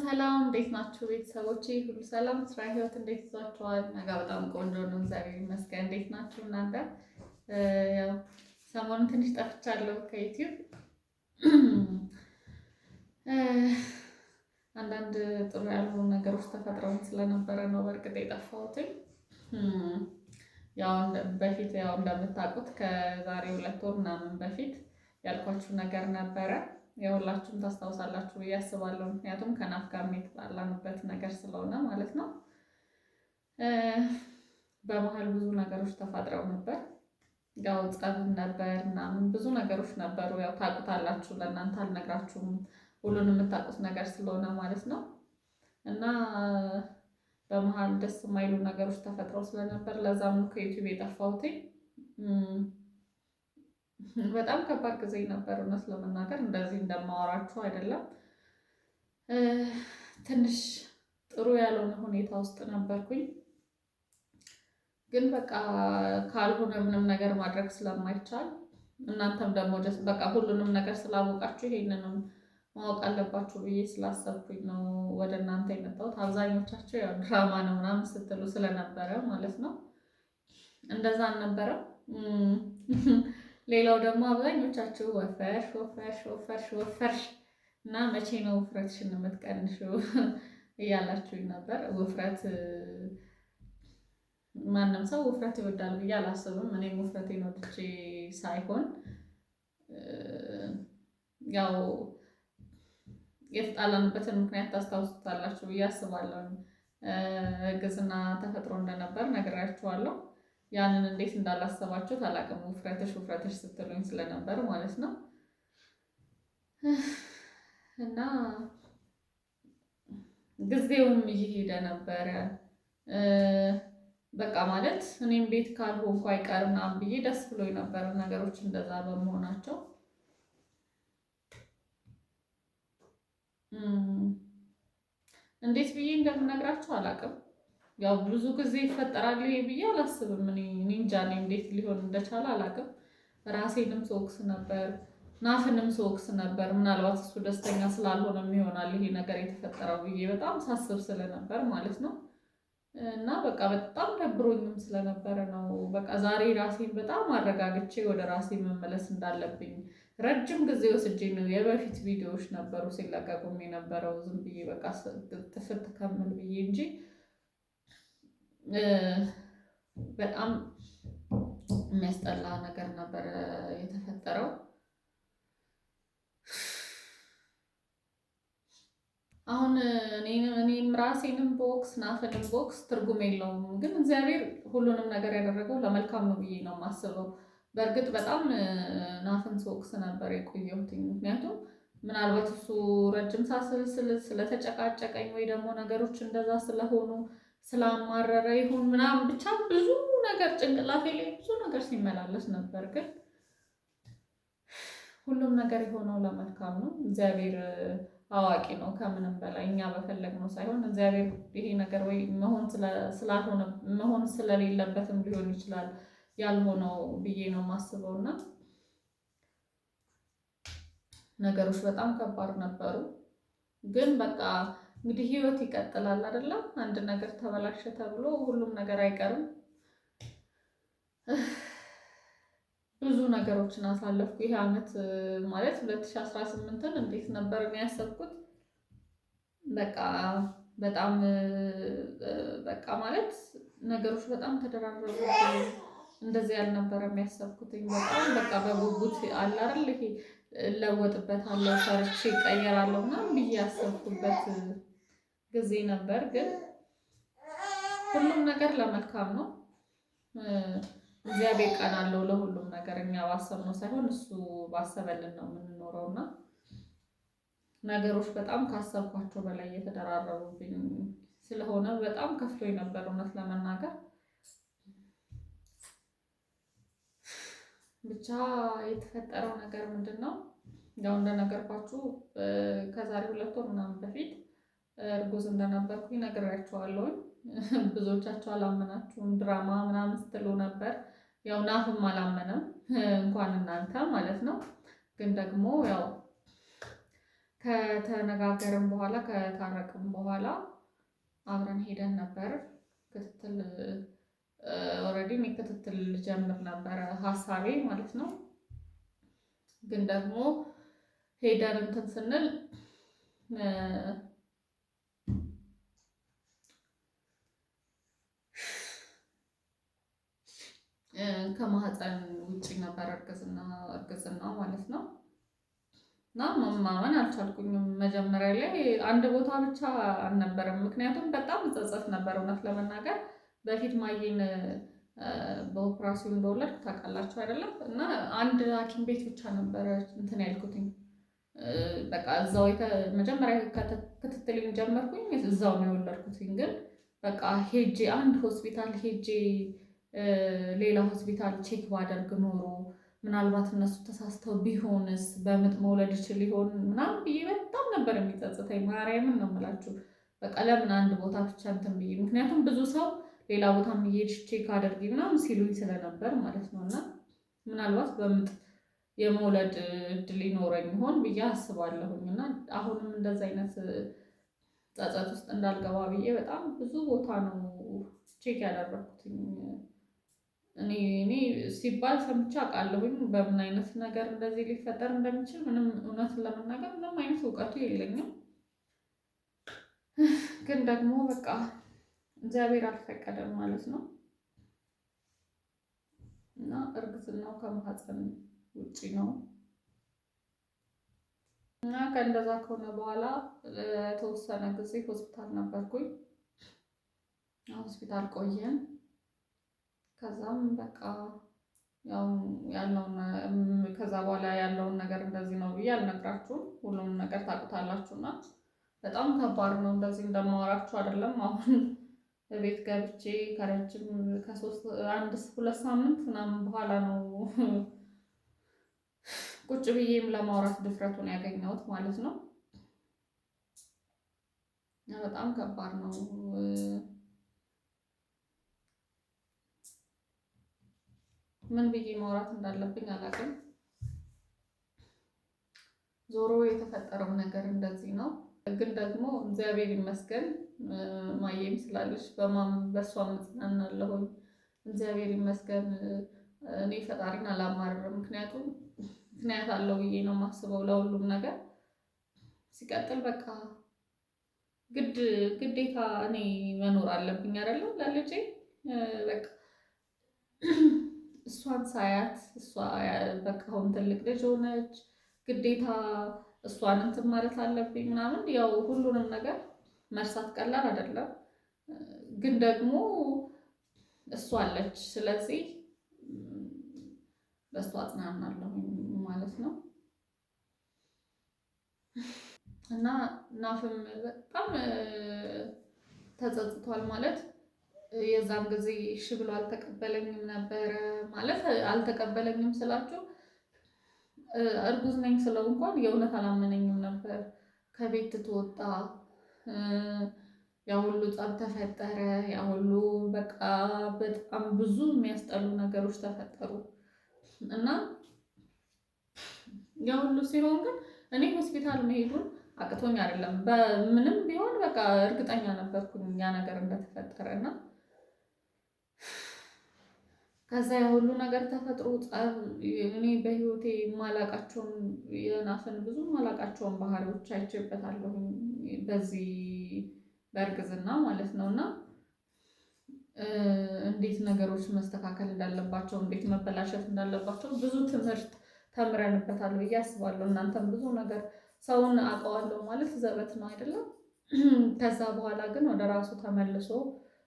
ሰላም እንዴት ናችሁ ቤተሰቦቼ? ሁሉ ሰላም፣ ስራ፣ ህይወት እንዴት ይዟችኋል? ነገ በጣም ቆንጆ ነው፣ እግዚአብሔር ይመስገን። እንዴት ናችሁ እናንተ? ያው ሰሞኑን ትንሽ ጠፍቻለሁ ከዩቲዩብ አንዳንድ ጥሩ ያልሆኑ ነገሮች ተፈጥረው ስለነበረ ነው በእርግጥ የጠፋሁትኝ። ያው በፊት እንደምታውቁት ከዛሬ 2 ወር ምናምን በፊት ያልኳችሁ ነገር ነበረ። የሁላችሁም ታስታውሳላችሁ ብዬ አስባለሁ። ምክንያቱም ከናፍ ጋር የተጣላንበት ነገር ስለሆነ ማለት ነው። በመሀል ብዙ ነገሮች ተፈጥረው ነበር። ያው ጸብም ነበር ምናምን ብዙ ነገሮች ነበሩ። ያው ታውቁታላችሁ፣ ለእናንተ አልነግራችሁም፣ ሁሉንም የምታውቁት ነገር ስለሆነ ማለት ነው። እና በመሀል ደስ የማይሉ ነገሮች ተፈጥረው ስለነበር ለዛም ነው ከዩቲዩብ የጠፋሁት። በጣም ከባድ ጊዜ ነበር እውነት ለመናገር፣ እንደዚህ እንደማወራችሁ አይደለም። ትንሽ ጥሩ ያልሆነ ሁኔታ ውስጥ ነበርኩኝ። ግን በቃ ካልሆነ ምንም ነገር ማድረግ ስለማይቻል እናንተም ደግሞ በቃ ሁሉንም ነገር ስላወቃችሁ ይሄንንም ማወቅ አለባችሁ ብዬ ስላሰብኩኝ ነው ወደ እናንተ የመጣሁት። አብዛኞቻችሁ ያው ድራማ ነው ምናምን ስትሉ ስለነበረ ማለት ነው። እንደዛ አልነበረም። ሌላው ደግሞ አብዛኞቻችሁ ወፈርሽ ወፈርሽ ወፈርሽ ወፈርሽ እና መቼ ነው ውፍረትሽን የምትቀንሽው እያላችሁኝ ነበር። ውፍረት ማንም ሰው ውፍረት ይወዳል ብዬ አላስብም። እኔም ውፍረቴን ወድጄ ሳይሆን ያው የተጣላንበትን ምክንያት ታስታውሱታላችሁ ብዬ አስባለሁ። እርግዝና ተፈጥሮ እንደነበር ነግራችኋለሁ። ያንን እንዴት እንዳላሰባችሁት አላውቅም። ውፍረትሽ ስትሉኝ ስለነበር ማለት ነው። እና ጊዜውም እየሄደ ነበረ። በቃ ማለት እኔም ቤት ካልሆንኩ አይቀርና ብዬ ደስ ብሎኝ ነበር ነገሮች እንደዛ በመሆናቸው። እንዴት ብዬ እንደምነግራችሁ አላውቅም። ያው ብዙ ጊዜ ይፈጠራል ብዬ አላስብም። እኔ እንጃ እንዴት ሊሆን እንደቻለ አላውቅም። ራሴንም ስወቅስ ነበር፣ ናፍንም ስወቅስ ነበር። ምናልባት እሱ ደስተኛ ስላልሆነ ይሆናል ይሄ ነገር የተፈጠረው ብዬ በጣም ሳስብ ስለነበር ማለት ነው። እና በቃ በጣም ደብሮኝም ስለነበረ ነው በቃ ዛሬ ራሴን በጣም አረጋግቼ ወደ ራሴ መመለስ እንዳለብኝ ረጅም ጊዜ ወስጄ ነው። የበፊት ቪዲዮዎች ነበሩ ሲለቀቁም የነበረው ዝም ብዬ በቃ ጥፍት ከምል ብዬ እንጂ በጣም የሚያስጠላ ነገር ነበር የተፈጠረው። አሁን እኔም ራሴንም ቦክስ ናፍንም ቦክስ ትርጉም የለውም። ግን እግዚአብሔር ሁሉንም ነገር ያደረገው ለመልካም ነው ብዬ ነው የማስበው። በእርግጥ በጣም ናፍን ስወቅስ ነበር የቆየሁት። ምክንያቱም ምናልባት እሱ ረጅም ሳስል ስለተጨቃጨቀኝ ወይ ደግሞ ነገሮች እንደዛ ስለሆኑ ስላማረረ ይሁን ምናምን ብቻ ብዙ ነገር ጭንቅላቴ ላይ ብዙ ነገር ሲመላለስ ነበር። ግን ሁሉም ነገር የሆነው ለመልካም ነው። እግዚአብሔር አዋቂ ነው ከምንም በላይ። እኛ በፈለግነው ሳይሆን እግዚአብሔር ይሄ ነገር ወይ ስላልሆነ መሆን ስለሌለበትም ሊሆን ይችላል ያልሆነው ብዬ ነው የማስበው። እና ነገሮች በጣም ከባድ ነበሩ። ግን በቃ እንግዲህ ህይወት ይቀጥላል አይደለም። አንድ ነገር ተበላሸ ተብሎ ሁሉም ነገር አይቀርም። ብዙ ነገሮችን አሳለፍኩ። ይሄ አመት ማለት 2018ን እንዴት ነበር ያሰብኩት? በቃ በጣም በቃ ማለት ነገሮች በጣም ተደራረቡ። እንደዚህ ያልነበረም ያሰብኩትኝ። በጣም በቃ በጉጉት አለ አይደል ይሄ እለወጥበታለሁ፣ ሰርቼ እቀየራለሁ ምናምን ብዬ ያሰብኩበት ጊዜ ነበር። ግን ሁሉም ነገር ለመልካም ነው። እግዚአብሔር ቀን አለው ለሁሉም ነገር። እኛ ባሰብነው ሳይሆን እሱ ባሰበልን ነው የምንኖረው። እና ነገሮች በጣም ካሰብኳቸው በላይ የተደራረቡብኝ ስለሆነ በጣም ከፍቶኝ ነበር እውነት ለመናገር። ብቻ የተፈጠረው ነገር ምንድን ነው? ያው እንደነገርኳችሁ ከዛሬ 2 ወር ምናምን በፊት እርጉዝ እንደነበርኩኝ ነግሬያችኋለሁ። ብዙዎቻችሁ አላመናችሁም። ድራማ ምናምን ስትሉ ነበር። ያው ናፍም አላመነም እንኳን እናንተ ማለት ነው። ግን ደግሞ ያው ከተነጋገርን በኋላ ከታረቅም በኋላ አብረን ሄደን ነበር ክትትል ኦልሬዲ እኔ ክትትል ጀምር ነበረ ሀሳቤ ማለት ነው። ግን ደግሞ ሄደን እንትን ስንል ከማህፀን ውጪ ነበር እርግዝናው ማለት ነው። እና ማመን አልቻልኩኝም። መጀመሪያ ላይ አንድ ቦታ ብቻ አልነበረም፣ ምክንያቱም በጣም ጸጸት ነበር እውነት ለመናገር በፊት ማየን በኦፕራሲዮን እንደወለድኩ ታውቃላችሁ አይደለም? እና አንድ ሐኪም ቤት ብቻ ነበረ እንትን ያልኩትኝ። በቃ እዛው መጀመሪያ ክትትልኝ ጀመርኩኝ፣ እዛው ነው የወለድኩትኝ። ግን በቃ ሄጄ አንድ ሆስፒታል ሄጄ ሌላ ሆስፒታል ቼክ ባደርግ ኖሮ ምናልባት እነሱ ተሳስተው ቢሆንስ በምጥ መውለድ ይችል ሊሆን ምናምን ብዬ በጣም ነበር የሚጸጽተኝ። ማርያምን ነው የምላችሁ። በቃ ለምን አንድ ቦታ ብቻ እንትን ብዬ፣ ምክንያቱም ብዙ ሰው ሌላ ቦታ እየሄድሽ ቼክ አድርጊ ምናምን ሲሉኝ ስለነበር ማለት ነው። እና ምናልባት በምጥ የመውለድ እድል ይኖረኝ ይሆን ብዬ አስባለሁኝ። እና አሁንም እንደዚ አይነት ጸጸት ውስጥ እንዳልገባ ብዬ በጣም ብዙ ቦታ ነው ቼክ ያደረኩትኝ። እኔ ሲባል ሰምቼ አውቃለሁኝ በምን አይነት ነገር እንደዚህ ሊፈጠር እንደሚችል። ምንም እውነትን ለመናገር ምንም አይነት እውቀቱ የለኝም። ግን ደግሞ በቃ እግዚአብሔር አልፈቀደም ማለት ነው። እና እርግዝናው ከማህፀን ውጪ ነው። እና ከእንደዛ ከሆነ በኋላ ለተወሰነ ጊዜ ሆስፒታል ነበርኩኝ። ሆስፒታል ቆየን። ከዛም በቃ ያው ያለውን ከዛ በኋላ ያለውን ነገር እንደዚህ ነው ብዬ አልነግራችሁም። ሁሉንም ነገር ታውቁታላችሁና በጣም ከባድ ነው። እንደዚህ እንደማወራችሁ አይደለም። አሁን ቤት ገብቼ ከረጅም ሁለት ሳምንት ምናምን በኋላ ነው ቁጭ ብዬም ለማውራት ድፍረቱን ያገኘሁት ማለት ነው። በጣም ከባድ ነው። ምን ብዬ ማውራት እንዳለብኝ አላውቅም። ዞሮ የተፈጠረው ነገር እንደዚህ ነው። ግን ደግሞ እግዚአብሔር ይመስገን ማየም ስላለች በሷ እጽናናለሁኝ። እግዚአብሔር ይመስገን። እኔ ፈጣሪን አላማርርም፣ ምክንያቱም ምክንያት አለው ብዬ ነው የማስበው ለሁሉም ነገር። ሲቀጥል በቃ ግዴታ እኔ መኖር አለብኝ አይደለም ለልጄ። በቃ እሷን ሳያት እሷ በቃ አሁን ትልቅ ልጅ ሆነች፣ ግዴታ እሷን እንትን ማለት አለብኝ ምናምን። ያው ሁሉንም ነገር መርሳት ቀላል አይደለም፣ ግን ደግሞ እሷ አለች። ስለዚህ በእሷ አጽናናለሁ ማለት ነው። እና ናፍም በጣም ተጸጽቷል ማለት የዛን ጊዜ እሺ ብሎ አልተቀበለኝም ነበረ። ማለት አልተቀበለኝም ስላችሁ እርጉዝ ነኝ ስለው እንኳን የእውነት አላመነኝም ነበር። ከቤት ትወጣ፣ ያ ሁሉ ጸብ ተፈጠረ፣ ያ ሁሉ በቃ በጣም ብዙ የሚያስጠሉ ነገሮች ተፈጠሩ እና ያ ሁሉ ሲሆን ግን እኔ ሆስፒታል መሄዱን አቅቶኝ አይደለም። በምንም ቢሆን በቃ እርግጠኛ ነበርኩኝ ያ ነገር እንደተፈጠረ እና ከዛ ያ ሁሉ ነገር ተፈጥሮ ጸብ፣ እኔ በህይወቴ ማላቃቸውን የናፍን ብዙ ማላቃቸውን ባህሪዎች አይቼበታለሁ በዚህ በእርግዝና ማለት ነው። እና እንዴት ነገሮች መስተካከል እንዳለባቸው፣ እንዴት መበላሸት እንዳለባቸው ብዙ ትምህርት ተምረንበታል ብዬ አስባለሁ። እናንተም ብዙ ነገር ሰውን አውቀዋለሁ ማለት ዘበት ነው አይደለም። ከዛ በኋላ ግን ወደ ራሱ ተመልሶ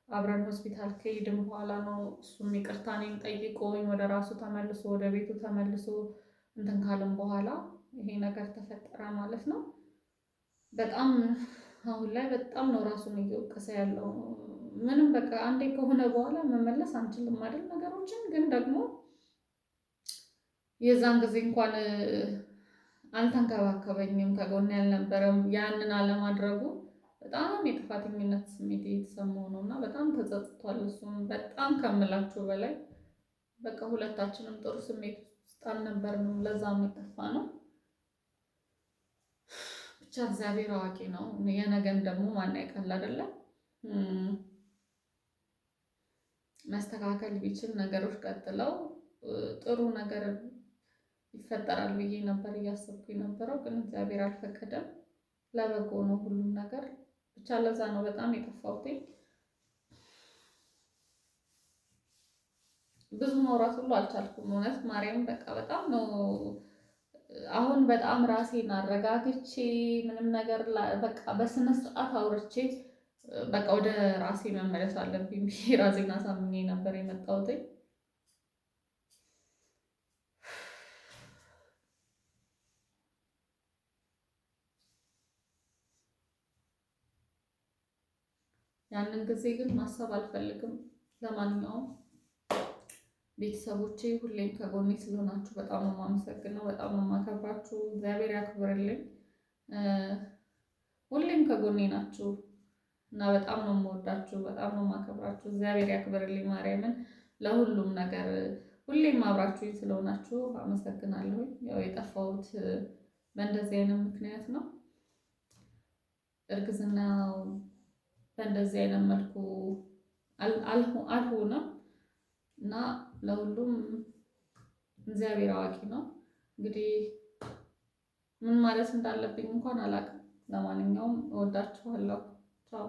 አብረን ሆስፒታል ከሄድን በኋላ ነው እሱም ይቅርታ እኔን ጠይቆኝ ወደ ራሱ ተመልሶ ወደ ቤቱ ተመልሶ እንትን ካልን በኋላ ይሄ ነገር ተፈጠረ ማለት ነው። በጣም አሁን ላይ በጣም ነው ራሱን እየወቀሰ ያለው። ምንም በቃ አንዴ ከሆነ በኋላ መመለስ አንችልም አይደል ነገሮችን። ግን ደግሞ የዛን ጊዜ እንኳን አልተንከባከበኝም፣ ከጎን ያልነበረም። ያንን አለማድረጉ በጣም የጥፋተኝነት ስሜት እየተሰማው ነው እና በጣም ተጸጽቷል። እሱም በጣም ከምላችሁ በላይ በቃ ሁለታችንም ጥሩ ስሜት ውስጥ አልነበርንም። ለዛም የጠፋ ነው። ብቻ እግዚአብሔር አዋቂ ነው። የነገን ደግሞ ማን ያውቃል አይደለ? መስተካከል ቢችል ነገሮች ቀጥለው ጥሩ ነገር ይፈጠራል ብዬ ነበር እያሰብኩ የነበረው፣ ግን እግዚአብሔር አልፈቀደም። ለበጎ ነው ሁሉም ነገር። ብቻ ለዛ ነው በጣም የጠፋሁት። ብዙ ማውራት ሁሉ አልቻልኩም። እውነት ማርያም በቃ በጣም ነው አሁን በጣም ራሴን አረጋግቼ ምንም ነገር በቃ በስነ ስርዓት አውርቼ በቃ ወደ ራሴ መመለስ አለብኝ ብዬ ራሴን አሳምኜ ነበር የመጣሁት። ያንን ጊዜ ግን ማሰብ አልፈልግም። ለማንኛውም ቤተሰቦቼ ሁሌም ከጎኔ ስለሆናችሁ በጣም ነው የማመሰግነው። በጣም ነው የማከብራችሁ። እግዚአብሔር ያክብርልኝ። ሁሌም ከጎኔ ናችሁ እና በጣም ነው የምወዳችሁ፣ በጣም ነው የማከብራችሁ። እግዚአብሔር ያክብርልኝ ማርያምን። ለሁሉም ነገር ሁሌም አብራችሁኝ ስለሆናችሁ አመሰግናለሁ። ያው የጠፋሁት በእንደዚህ አይነት ምክንያት ነው። እርግዝናው በእንደዚህ አይነት መልኩ አልሆነም እና ለሁሉም እግዚአብሔር አዋቂ ነው። እንግዲህ ምን ማለት እንዳለብኝ እንኳን አላውቅም። ለማንኛውም እወዳችኋለሁ። ቻው